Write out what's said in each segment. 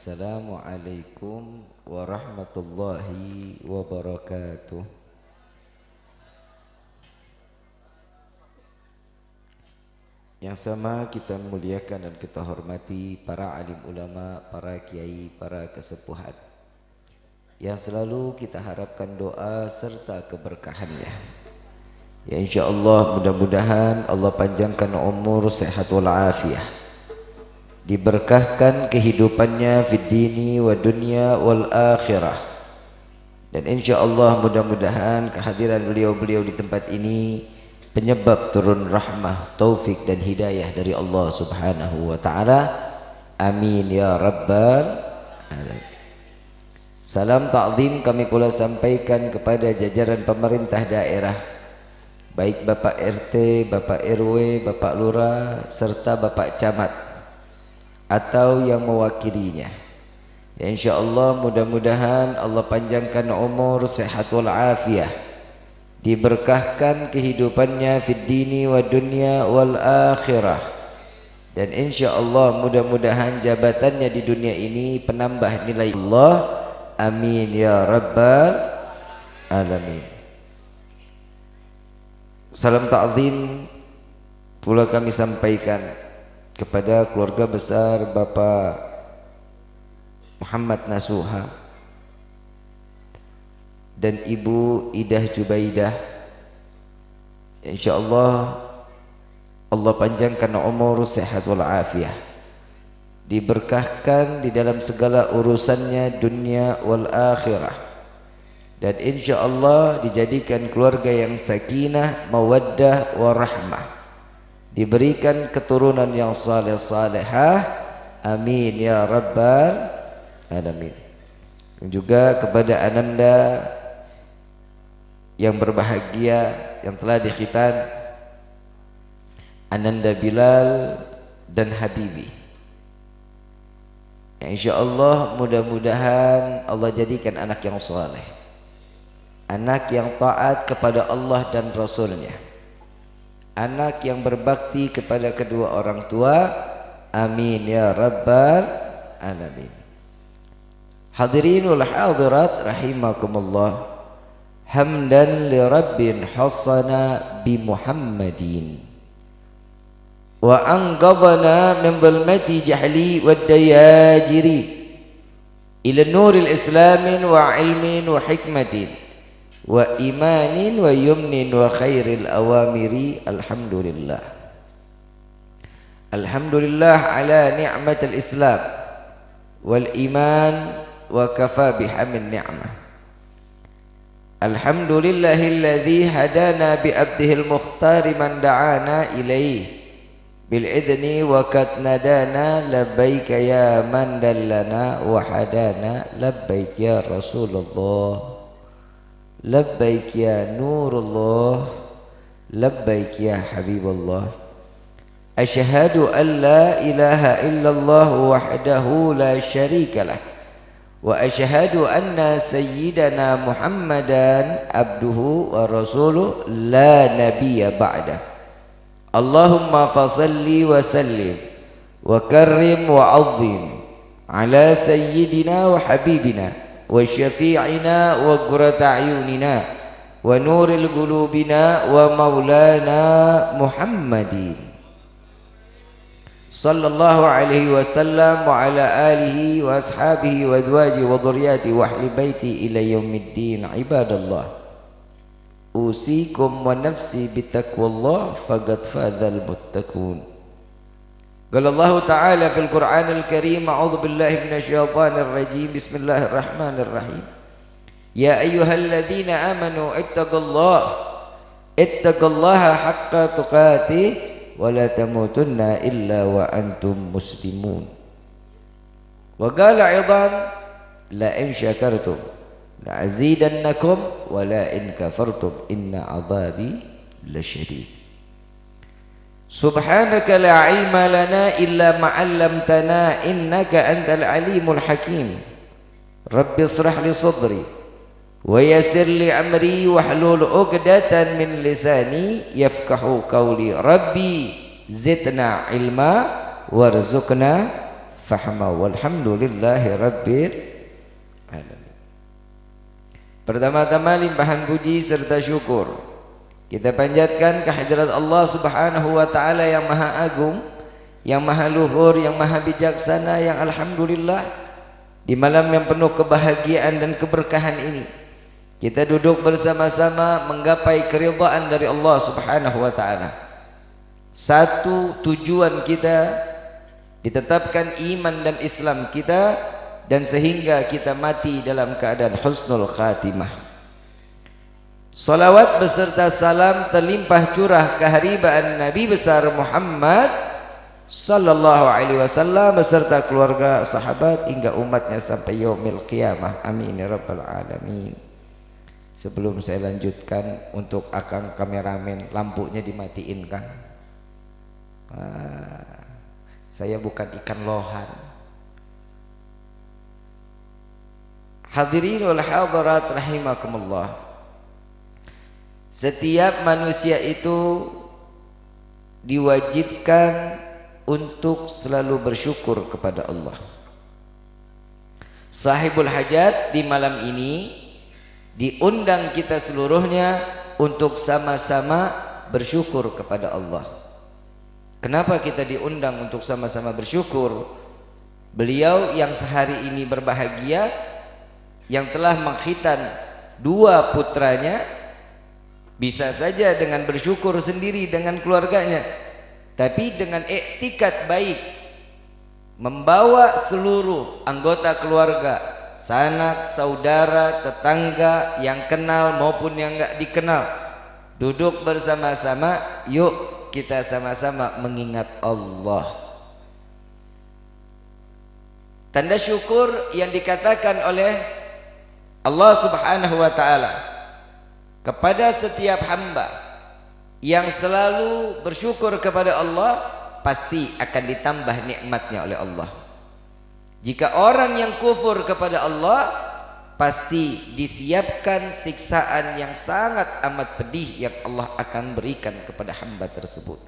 Assalamualaikum warahmatullahi wabarakatuh. Yang sama kita muliakan dan kita hormati para alim ulama, para kiai, para kesepuhan yang selalu kita harapkan doa serta keberkahannya. Ya insyaallah mudah-mudahan Allah panjangkan umur, sehat walafiat, diberkahkan kehidupannya fid dini wa dunya wal akhirah. Dan insyaallah mudah-mudahan kehadiran beliau-beliau di tempat ini penyebab turun rahmah, taufik dan hidayah dari Allah Subhanahu wa taala. Amin ya rabbal alamin. Salam ta'zim kami pula sampaikan kepada jajaran pemerintah daerah, baik Bapak RT, Bapak RW, Bapak Lurah serta Bapak Camat atau yang mewakilinya. Ya insyaallah mudah-mudahan Allah panjangkan umur, sehat wal afiat, diberkahkan kehidupannya fid dini wa dunya wal akhirah, dan insyaallah mudah-mudahan jabatannya di dunia ini penambah nilai Allah. Amin ya rabbal alamin. Salam ta'zim pula kami sampaikan kepada keluarga besar Bapak Muhammad Nasuha dan Ibu Idah Jubaidah. Insyaallah Allah panjangkan umur, sehat wal afiat, diberkahkan di dalam segala urusannya dunia wal akhirah, dan insyaallah dijadikan keluarga yang sakinah, mawaddah warahmah, diberikan keturunan yang saleh-salehah. Amin ya rabbal alamin. Juga kepada ananda yang berbahagia yang telah dikhitan, Ananda Bilal dan Habibi, ya insyaallah mudah-mudahan Allah jadikan anak yang saleh, anak yang taat kepada Allah dan Rasulnya, anak yang berbakti kepada kedua orang tua. Amin ya rabbal alamin. Hadirin wal hadirat rahimakumullah, hamdan li rabbin hassana bi Muhammadin wa anqadhana min dhulmati jahli wad dayajiri ila nuril islamin wa ilmin wa hikmatin wa imanin wa yumnin wa khairil awamiri. Alhamdulillah, alhamdulillah ala ni'matil islam wal iman wa kafa bihamin ni'mah. Alhamdulillahilladzi hadana bi abdihil mukhtari man da'ana ilaih bil idni wa katnadana labbaika ya man dallana wa hadana labbaik ya Rasulullah labbaik ya Nurullah labbaik ya Habibullah. Asyhadu an la ilaha illallah wahdahu la syarika lah wa asyhadu anna sayyidana Muhammadan abduhu wa rasuluh la nabiyya ba'dah. Allahumma fasalli wa sallim wa karrim wa azim ala sayyidina wa habibina wa syafi'ina wa qurrata a'yunina wa nuril qulubina wa maulana Muhammadin sallallahu alaihi wasallam wa ala alihi wa ashabihi wa azwajihi wa dhurriyyatihi wa ahli baiti ila yaumiddin. Ibadallah, usikum wa nafsi bitaqwallah faqad fadzal muttaqun. Qala Allah Ta'ala fil Qur'anil Karim, a'udzu billahi minasyaitonir rajim, bismillahirrahmanirrahim. Ya ayyuhalladzina amanu ittaqullaha haqqa tuqatih wa la tamutunna illa wa antum muslimun. Wa qala aidan la in syakartum la'azidannakum wa la in kafartum inna adhabi lasyadid. Subhanaka la ilma lana illa ma 'allamtana innaka antal alimul hakim. Rabbi ishrah li sadri wa yassir li amri wahlul 'uqdatan min lisani yafqahu qawli. Rabbi zidna ilma warzuqna fahma. Walhamdulillahi rabbil alamin. Pertama-tama limpahan puji serta syukur kita panjatkan kehadirat Allah Subhanahu wa taala yang maha agung, yang maha luhur, yang maha bijaksana, yang alhamdulillah di malam yang penuh kebahagiaan dan keberkahan ini kita duduk bersama-sama menggapai keridhaan dari Allah Subhanahu wa taala. Satu tujuan kita ditetapkan iman dan Islam kita, dan sehingga kita mati dalam keadaan husnul khatimah. Salawat beserta salam terlimpah curah keharibaan Nabi besar Muhammad sallallahu alaihi wasallam beserta keluarga, sahabat hingga umatnya sampai yaumil qiyamah. Amin ya rabbal alamin. Sebelum saya lanjutkan, untuk akang kameramen, lampunya dimatiin Kang. Saya bukan ikan lohan. Hadirin wal hadirat rahimakumullah. Setiap manusia itu diwajibkan untuk selalu bersyukur kepada Allah. Sahibul hajat di malam ini diundang kita seluruhnya untuk sama-sama bersyukur kepada Allah. Kenapa kita diundang untuk sama-sama bersyukur? Beliau yang sehari ini berbahagia, yang telah mengkhitan dua putranya, bisa saja dengan bersyukur sendiri dengan keluarganya, tapi dengan iktikad baik membawa seluruh anggota keluarga, sanak, saudara, tetangga yang kenal maupun yang enggak dikenal, duduk bersama-sama, yuk kita sama-sama mengingat Allah. Tanda syukur yang dikatakan oleh Allah Subhanahu wa taala kepada setiap hamba yang selalu bersyukur kepada Allah, pasti akan ditambah nikmatnya oleh Allah. Jika orang yang kufur kepada Allah, pasti disiapkan siksaan yang sangat amat pedih yang Allah akan berikan kepada hamba tersebut.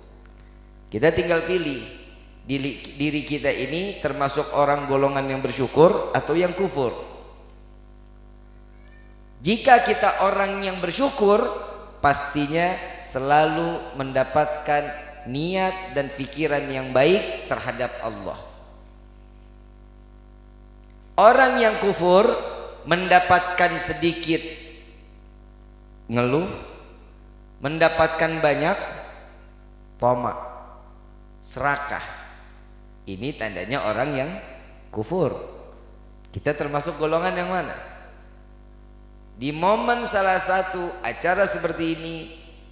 Kita tinggal pilih diri kita ini termasuk orang golongan yang bersyukur atau yang kufur. Jika kita orang yang bersyukur, pastinya selalu mendapatkan niat dan pikiran yang baik terhadap Allah. Orang yang kufur mendapatkan sedikit ngeluh, mendapatkan banyak tamak, serakah. Ini tandanya orang yang kufur. Kita termasuk golongan yang mana? Di momen salah satu acara seperti ini,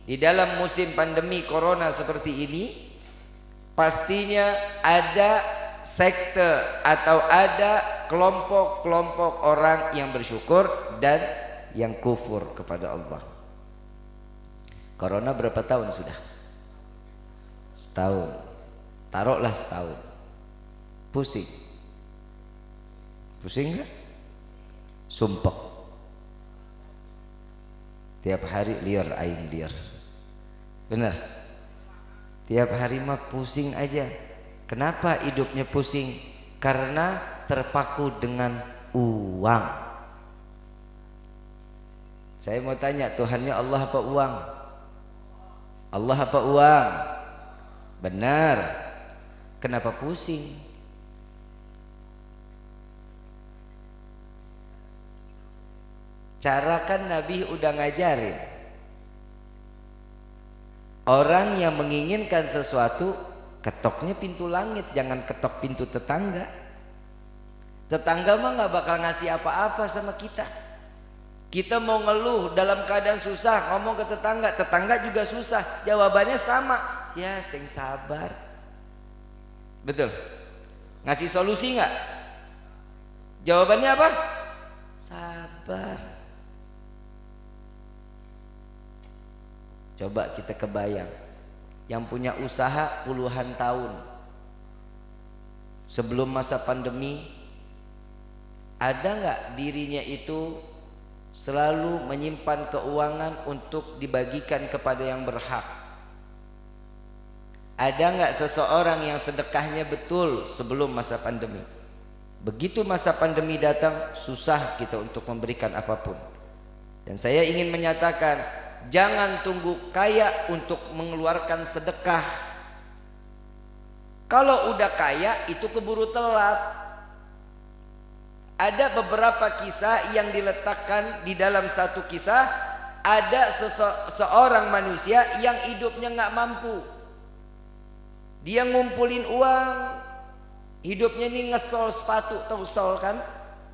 di dalam musim pandemi corona seperti ini, pastinya ada sekte atau ada kelompok-kelompok orang yang bersyukur dan yang kufur kepada Allah. Corona berapa tahun sudah? Setahun. Taruhlah setahun. Pusing? Pusing enggak? Sumpah. Tiap hari liar aing liar. Benar? Tiap hari mah pusing aja. Kenapa hidupnya pusing? Karena terpaku dengan uang. Saya mau tanya, Tuhannya Allah apa uang? Allah apa uang? Benar. Kenapa pusing? Cara kan Nabi udah ngajarin. Orang yang menginginkan sesuatu, ketoknya pintu langit, jangan ketok pintu tetangga. Tetangga mah gak bakal ngasih apa-apa sama kita. Kita mau ngeluh dalam keadaan susah, ngomong ke tetangga, tetangga juga susah, jawabannya sama. Ya sing sabar. Betul? Ngasih solusi gak? Jawabannya apa? Sabar. Coba kita kebayang, yang punya usaha puluhan tahun sebelum masa pandemi, ada nggak dirinya itu selalu menyimpan keuangan untuk dibagikan kepada yang berhak? Ada nggak seseorang yang sedekahnya betul sebelum masa pandemi? Begitu masa pandemi datang, susah kita untuk memberikan apapun. Dan saya ingin menyatakan, jangan tunggu kaya untuk mengeluarkan sedekah. Kalau udah kaya itu keburu telat. Ada beberapa kisah yang diletakkan di dalam satu kisah. Ada seorang manusia yang hidupnya nggak mampu. Dia ngumpulin uang, hidupnya ini ngesol sepatu, tahu sol kan?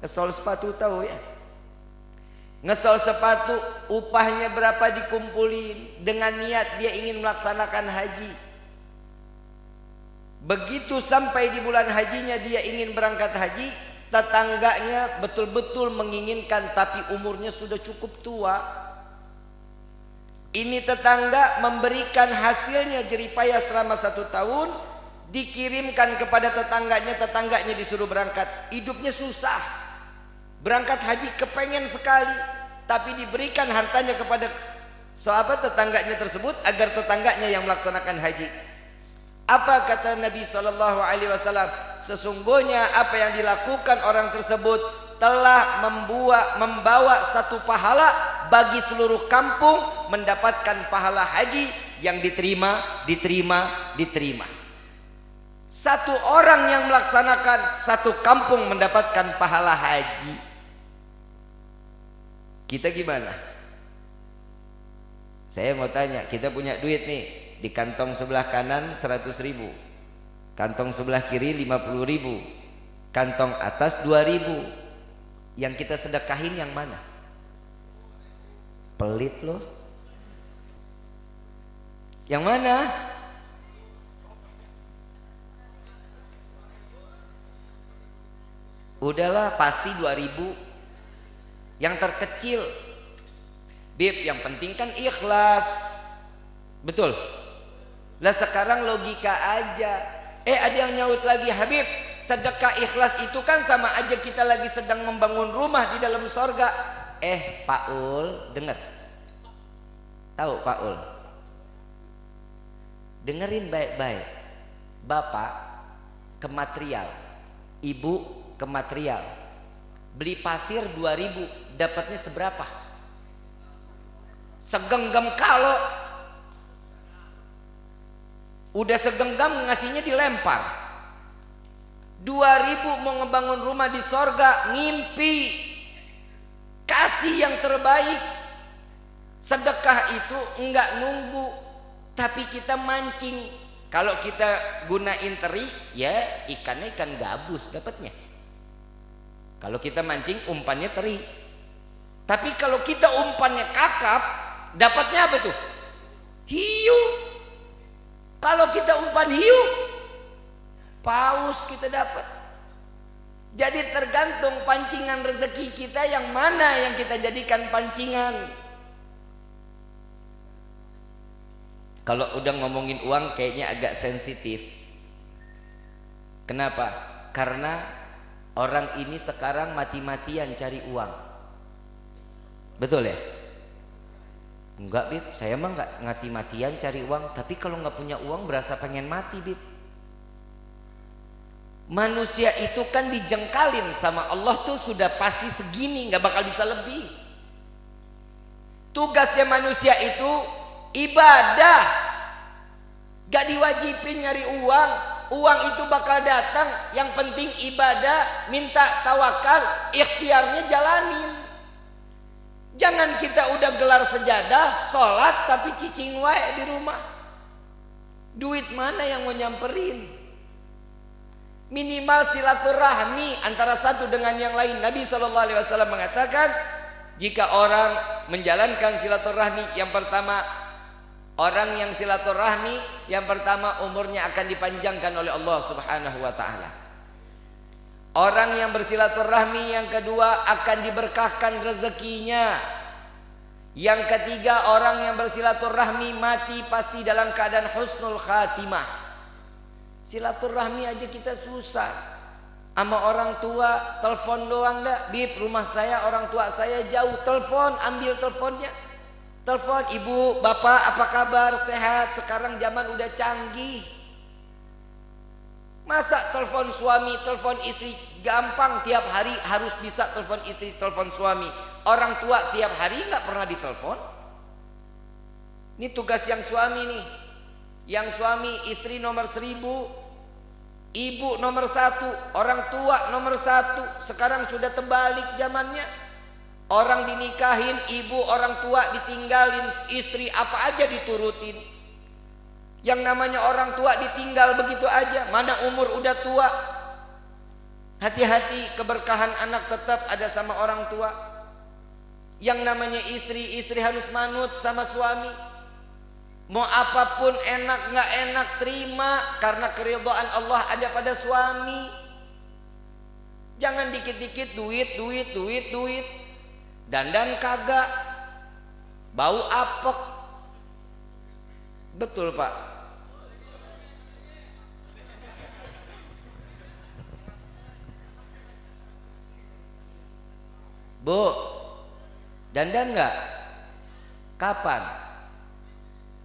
Ngesol sepatu tahu ya? Ngesol sepatu, upahnya berapa dikumpulin dengan niat dia ingin melaksanakan haji. Begitu sampai di bulan hajinya dia ingin berangkat haji, tetangganya betul-betul menginginkan tapi umurnya sudah cukup tua. Ini tetangga memberikan hasilnya jeripaya selama 1 tahun, dikirimkan kepada tetangganya, tetangganya disuruh berangkat. Hidupnya susah, berangkat haji kepengen sekali, tapi diberikan hartanya kepada sahabat tetangganya tersebut agar tetangganya yang melaksanakan haji. Apa kata Nabi SAW? Sesungguhnya apa yang dilakukan orang tersebut telah membawa satu pahala bagi seluruh kampung, mendapatkan pahala haji yang diterima. Satu orang yang melaksanakan, satu kampung mendapatkan pahala haji. Kita gimana? Saya mau tanya, kita punya duit nih, di kantong sebelah kanan 100.000, kantong sebelah kiri 50.000, kantong atas 2.000. Yang kita sedekahin yang mana? Pelit loh. Yang mana? Udahlah, pasti 2.000. Yang terkecil. Bib, yang penting kan ikhlas. Betul? Lah sekarang logika aja. Ada yang nyaut lagi, Habib, sedekah ikhlas itu kan sama aja kita lagi sedang membangun rumah di dalam sorga. Pak Ul, dengar. Tahu Pak Ul? Dengerin baik-baik. Bapak ke material, ibu ke material. Beli pasir 2.000, dapatnya seberapa? Segenggam kalau. Udah segenggam ngasihnya dilempar. 2.000 mau ngebangun rumah di sorga, ngimpi. Kasih yang terbaik. Sedekah itu enggak nunggu, tapi kita mancing. Kalau kita gunain teri, ya ikannya ikan gabus dapatnya. Kalau kita mancing, umpannya teri. Tapi kalau kita umpannya kakap, dapatnya apa tuh? Hiu. Kalau kita umpan hiu, paus kita dapat. Jadi tergantung pancingan rezeki kita yang mana yang kita jadikan pancingan. Kalau udah ngomongin uang kayaknya agak sensitif. Kenapa? Karena orang ini sekarang mati-matian cari uang. Betul ya? Enggak Bib, saya mah enggak mati-matian cari uang. Tapi kalau nggak punya uang berasa pengen mati Bib. Manusia itu kan dijengkalin sama Allah tuh sudah pasti segini, nggak bakal bisa lebih. Tugasnya manusia itu ibadah, gak diwajibin nyari uang. Uang itu bakal datang, yang penting ibadah, minta tawakal, ikhtiarnya jalanin. Jangan kita udah gelar sejadah, sholat tapi cicing wae di rumah. Duit mana yang mau nyamperin? Minimal silaturahmi antara satu dengan yang lain. Nabi SAW mengatakan, jika orang menjalankan silaturahmi, yang pertama, orang yang silaturahmi yang pertama umurnya akan dipanjangkan oleh Allah Subhanahu wa taala. Orang yang bersilaturahmi yang kedua akan diberkahkan rezekinya. Yang ketiga, orang yang bersilaturahmi mati pasti dalam keadaan husnul khatimah. Silaturahmi aja kita susah. Sama orang tua telepon doang dah. Bib, rumah saya orang tua saya jauh, telepon, ambil teleponnya. Telepon, ibu, bapak apa kabar, sehat? Sekarang zaman udah canggih. Masa telepon suami, telepon istri gampang, tiap hari harus bisa telepon istri, telepon suami. Orang tua tiap hari nggak pernah ditelepon. Ini tugas yang suami nih. Yang suami, istri nomor 1000, ibu nomor 1, orang tua nomor 1. Sekarang sudah terbalik zamannya. Orang dinikahin, ibu orang tua ditinggalin, istri apa aja diturutin. Yang namanya orang tua ditinggal begitu aja, mana umur udah tua. Hati-hati, keberkahan anak tetap ada sama orang tua. Yang namanya istri, istri harus manut sama suami. Mau apapun enak nggak enak terima, karena keridhaan Allah ada pada suami. Jangan dikit-dikit duit. Dandan kagak, bau apek. Betul Pak. Bu, dandan nggak? Kapan?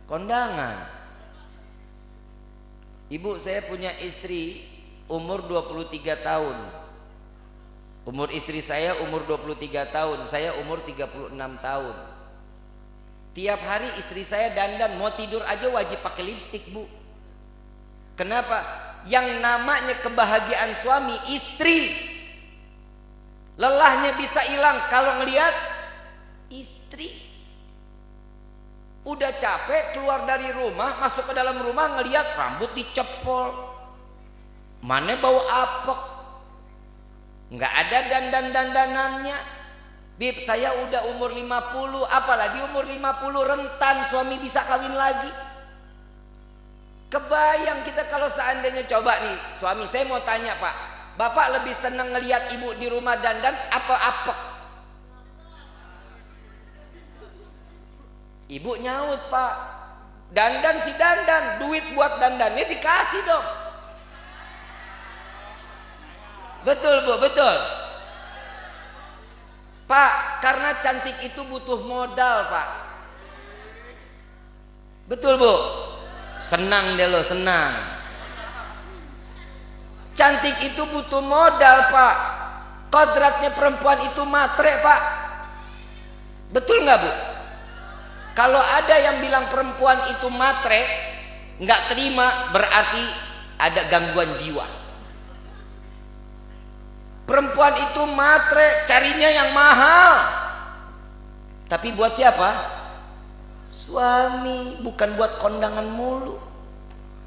Kondangan. Ibu, saya punya istri umur 23 tahun. Umur istri saya umur 23 tahun, saya umur 36 tahun. Tiap hari istri saya dandan, mau tidur aja wajib pakai lipstik, Bu. Kenapa? Yang namanya kebahagiaan suami, istri. Lelahnya bisa hilang kalau ngelihat istri. Udah capek keluar dari rumah, masuk ke dalam rumah ngelihat rambut dicepol, mana bau apek, nggak ada dandanannya. Bib, saya udah umur 50, apalagi umur 50 rentan suami bisa kawin lagi. Kebayang kita kalau seandainya, coba nih suami saya mau tanya, Pak, Bapak lebih senang ngelihat ibu di rumah dandan apa apek? Ibu nyaut, Pak, dandan si dandan, duit buat dandannya dikasih dong. Betul Bu, betul Pak, karena cantik itu butuh modal, Pak. Betul Bu? Senang deh lo, senang. Cantik itu butuh modal, Pak. Kodratnya perempuan itu matre, Pak. Betul nggak Bu? Kalau ada yang bilang perempuan itu matre, nggak terima, berarti ada gangguan jiwa. Perempuan itu matre, carinya yang mahal. Tapi buat siapa? Suami, bukan buat kondangan mulu.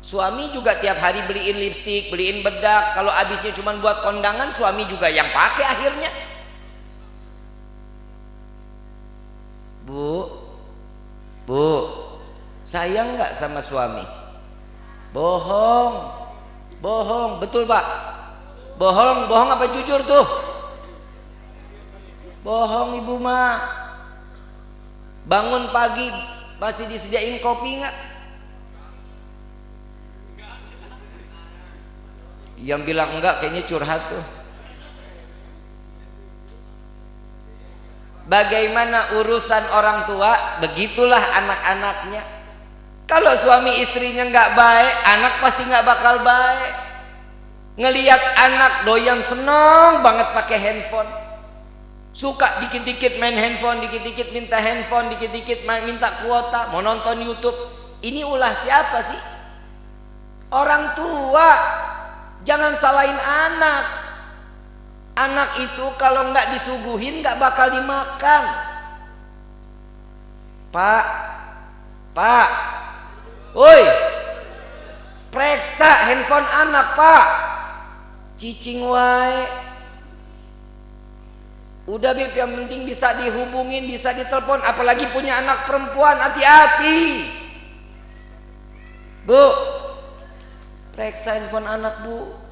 Suami juga tiap hari beliin lipstik, beliin bedak. Kalau habisnya cuma buat kondangan, suami juga yang pakai akhirnya. Bu, sayang nggak sama suami? Bohong, betul Pak? Bohong apa jujur tuh? Bohong ibu mah. Bangun pagi pasti disediain kopi nggak? Yang bilang enggak kayaknya curhat tuh. Bagaimana urusan orang tua, begitulah anak-anaknya. Kalau suami istrinya nggak baik, anak pasti nggak bakal baik. Ngelihat anak doyan senang banget pakai handphone, suka dikit-dikit main handphone, dikit-dikit minta handphone, dikit-dikit minta kuota, mau nonton YouTube. Ini ulah siapa sih? Orang tua. Jangan salahin anak. Anak itu kalau nggak disuguhin nggak bakal dimakan. Pak, woi, periksa handphone anak, Pak. Cicing wae. Udah Bib, yang penting bisa dihubungin, bisa ditelepon. Apalagi punya anak perempuan, hati-hati. Bu, periksa handphone anak Bu.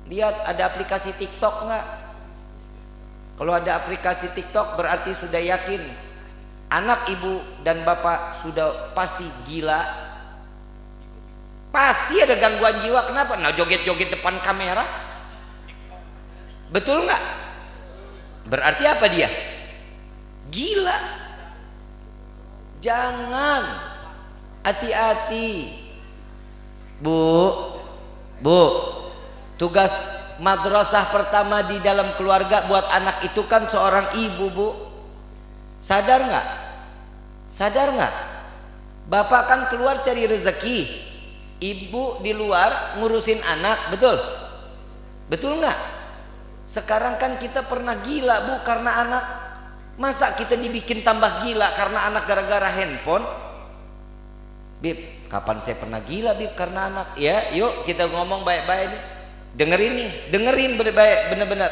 Lihat ada aplikasi TikTok nggak? Kalau ada aplikasi TikTok berarti sudah yakin anak ibu dan bapak sudah pasti gila. Pasti ada gangguan jiwa. Kenapa? Nah, joget-joget depan kamera. Betul nggak? Berarti apa dia? Gila. Jangan. Hati-hati. Bu, Bu, tugas madrasah pertama di dalam keluarga buat anak itu kan seorang ibu, Bu. Sadar nggak? Sadar nggak? Bapak kan keluar cari rezeki, ibu di luar ngurusin anak, betul? Betul nggak? Sekarang kan kita pernah gila, Bu, karena anak. Masa kita dibikin tambah gila karena anak gara-gara handphone? Bib, kapan saya pernah gila, Bib, karena anak? Ya, yuk kita ngomong baik-baik nih. Dengerin nih, dengerin baik-baik, bener-bener.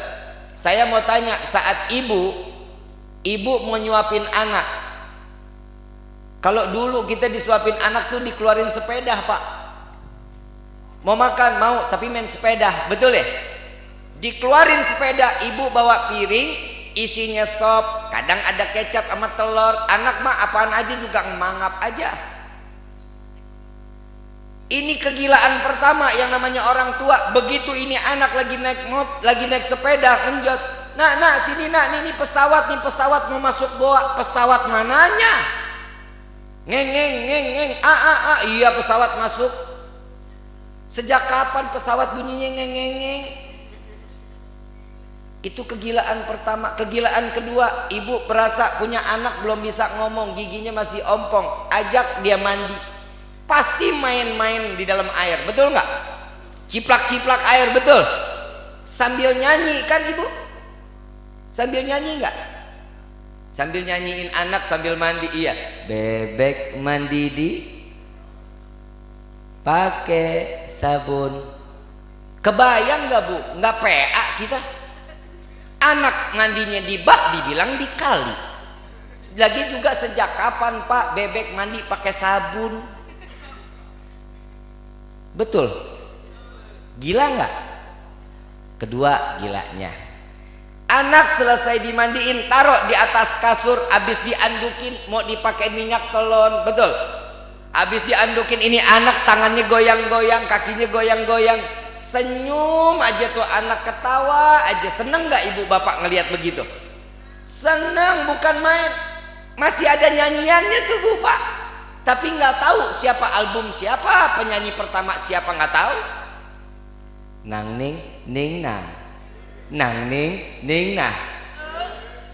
Saya mau tanya, saat ibu mau nyuapin anak, kalau dulu kita disuapin anak tuh dikeluarin sepeda, Pak. Mau makan, mau, tapi main sepeda, betul ya? Dikeluarin sepeda, ibu bawa piring, isinya sop, kadang ada kecap sama telur. Anak mah apaan aja juga mangap aja. Ini kegilaan pertama yang namanya orang tua. Begitu ini anak lagi naik sepeda, ngenjot. Nah, sini nak, ini pesawat mau masuk goa. Pesawat mananya? Ngeng. Iya pesawat masuk. Sejak kapan pesawat bunyinya ngeng? Itu kegilaan pertama. Kegilaan kedua, ibu berasa punya anak belum bisa ngomong, giginya masih ompong. Ajak dia mandi. Pasti main-main di dalam air, betul nggak? Ciplak-ciplak air, betul? Sambil nyanyi kan ibu? Sambil nyanyi nggak? Sambil nyanyiin anak sambil mandi, iya. Bebek mandi di pakai sabun. Kebayang nggak, Bu? Nggak PA kita. Anak mandinya di bak dibilang di kali. Lagi juga sejak kapan, Pak, bebek mandi pakai sabun? Betul? Gila nggak? Kedua gilanya, anak selesai dimandiin taruh di atas kasur, habis diandukin mau dipakai minyak telon, betul? Habis diandukin ini anak tangannya goyang-goyang, kakinya goyang-goyang, senyum aja tuh anak, ketawa aja. Seneng nggak ibu bapak ngelihat begitu? Seneng, bukan main. Masih ada nyanyiannya tuh, Bu, Pak. Tapi nggak tahu siapa album siapa, penyanyi pertama siapa nggak tahu. Nang ning ning nang, nang ning ning nang.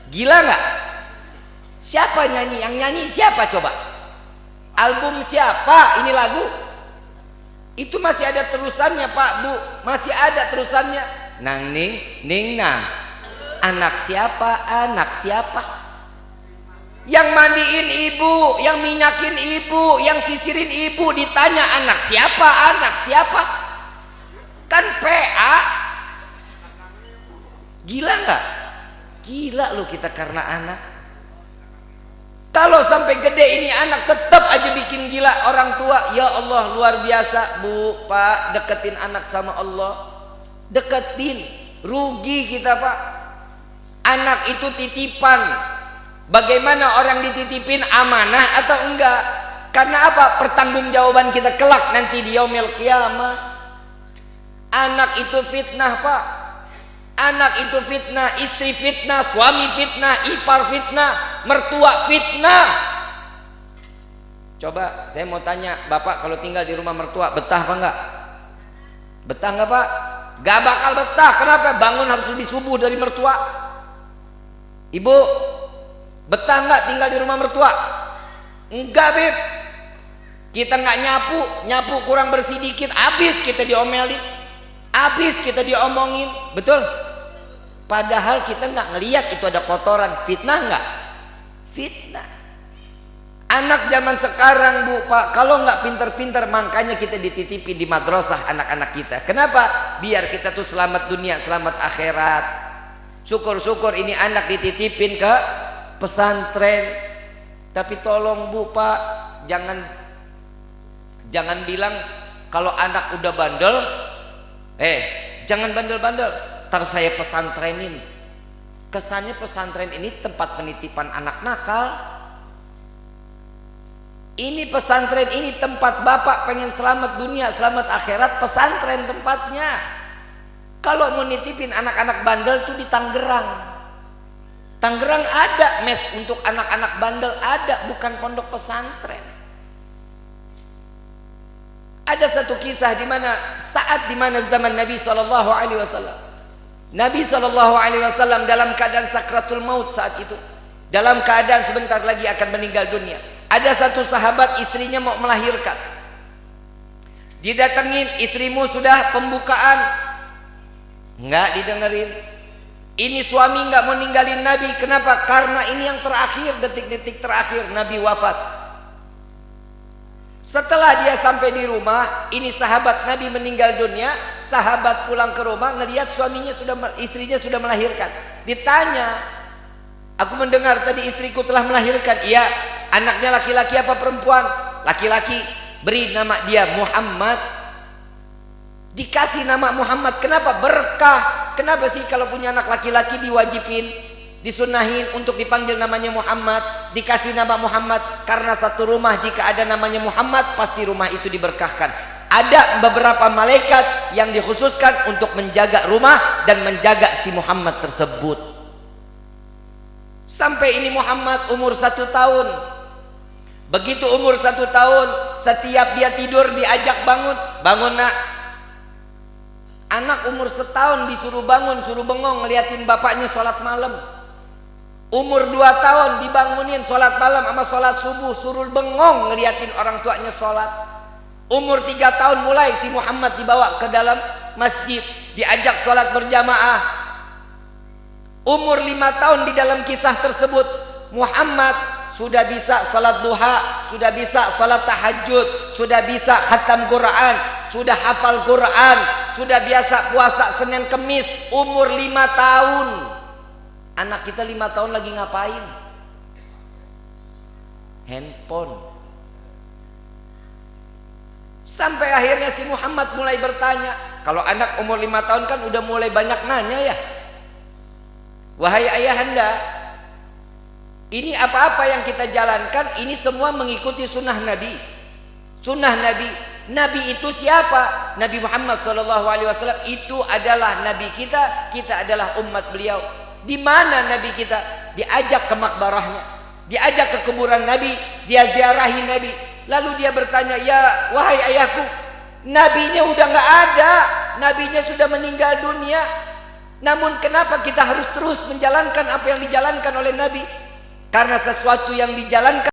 Gila nggak? Siapa nyanyi? Yang nyanyi siapa coba? Album siapa? Ini lagu? Itu masih ada terusannya, Pak, Bu. Masih ada terusannya. Nang ning ning nang. Anak siapa? Anak siapa? Yang mandiin ibu, yang minyakin ibu, yang sisirin ibu, ditanya anak siapa? Anak siapa? Kan PA. Gila nggak? Gila lu kita karena anak. Kalau sampai gede ini anak tetap aja bikin gila orang tua. Ya Allah, luar biasa, Bu, Pak, deketin anak sama Allah. Deketin. Rugi kita, Pak. Anak itu titipan. Bagaimana orang dititipin, amanah atau enggak? Karena apa? Pertanggungjawaban kita kelak nanti di yaumil qiyamah. Anak itu fitnah, Pak. Anak itu fitnah, istri fitnah, suami fitnah, ipar fitnah, mertua fitnah. Coba saya mau tanya, Bapak kalau tinggal di rumah mertua betah apa enggak? Betah enggak, Pak? Gak bakal betah. Kenapa? Bangun harus lebih subuh dari mertua. Ibu, betah nggak tinggal di rumah mertua? Enggak, Beb. Kita nggak nyapu kurang bersih dikit, habis kita diomelin, habis kita diomongin, betul? Padahal kita nggak ngelihat itu ada kotoran. Fitnah nggak? Fitnah. Anak zaman sekarang, Bu, Pak, kalau nggak pinter-pinter, makanya kita dititipi di madrasah anak-anak kita. Kenapa? Biar kita tuh selamat dunia, selamat akhirat. Syukur-syukur ini anak dititipin ke pesantren. Tapi tolong, Bu, Pak, jangan bilang kalau anak udah bandel, jangan bandel-bandel, ntar saya pesantrenin. Kesannya pesantren ini tempat penitipan anak nakal. Ini pesantren ini tempat Bapak pengen selamat dunia, selamat akhirat, pesantren tempatnya. Kalau mau nitipin anak-anak bandel tuh di Tangerang. Tangerang ada mes untuk anak-anak bandel, ada, bukan pondok pesantren. Ada satu kisah di mana saat di mana zaman Nabi sallallahu alaihi wasallam. Nabi sallallahu alaihi wasallam dalam keadaan sakratul maut saat itu. Dalam keadaan sebentar lagi akan meninggal dunia. Ada satu sahabat istrinya mau melahirkan. Didatengin, istrimu sudah pembukaan. Enggak didengerin. Ini suami enggak mau ninggalin Nabi. Kenapa? Karena ini yang terakhir, detik-detik terakhir Nabi wafat. Setelah dia sampai di rumah, ini sahabat Nabi meninggal dunia. Sahabat pulang ke rumah, ngelihat istrinya sudah melahirkan. Ditanya, aku mendengar tadi istriku telah melahirkan. Iya, anaknya laki-laki apa perempuan? Laki-laki. Beri nama dia Muhammad. Dikasih nama Muhammad. Kenapa? Berkah. Kenapa sih kalau punya anak laki-laki diwajibin, disunahin untuk dipanggil namanya Muhammad, dikasih nama Muhammad? Karena satu rumah jika ada namanya Muhammad, pasti rumah itu diberkahkan. Ada beberapa malaikat yang dikhususkan untuk menjaga rumah dan menjaga si Muhammad tersebut. Sampai ini Muhammad umur 1 tahun. Begitu umur 1 tahun, setiap dia tidur diajak bangun. Bangun nak. Anak umur 1 tahun disuruh bangun, suruh bengong ngeliatin bapaknya sholat malam. Umur 2 tahun dibangunin sholat malam sama sholat subuh, suruh bengong ngeliatin orang tuanya sholat. Umur 3 tahun mulai si Muhammad dibawa ke dalam masjid, diajak sholat berjamaah. Umur 5 tahun di dalam kisah tersebut, Muhammad sudah bisa sholat duha, sudah bisa sholat tahajud, sudah bisa khatam Quran, sudah hafal Quran, sudah biasa puasa Senin Kemis. Umur 5 tahun. Anak kita 5 tahun lagi ngapain? Handphone. Sampai akhirnya si Muhammad mulai bertanya. Kalau anak umur 5 tahun kan udah mulai banyak nanya ya. Wahai ayahanda, ini apa-apa yang kita jalankan, ini semua mengikuti sunnah Nabi. Sunnah Nabi. Nabi itu siapa? Nabi Muhammad SAW itu adalah Nabi kita. Kita adalah umat beliau. Di mana Nabi kita? Diajak ke makbarahnya, diajak ke kuburan Nabi, dia ziarahi Nabi. Lalu dia bertanya, ya wahai ayahku, nabinya udah nggak ada, nabinya sudah meninggal dunia. Namun kenapa kita harus terus menjalankan apa yang dijalankan oleh Nabi? Karena sesuatu yang dijalankan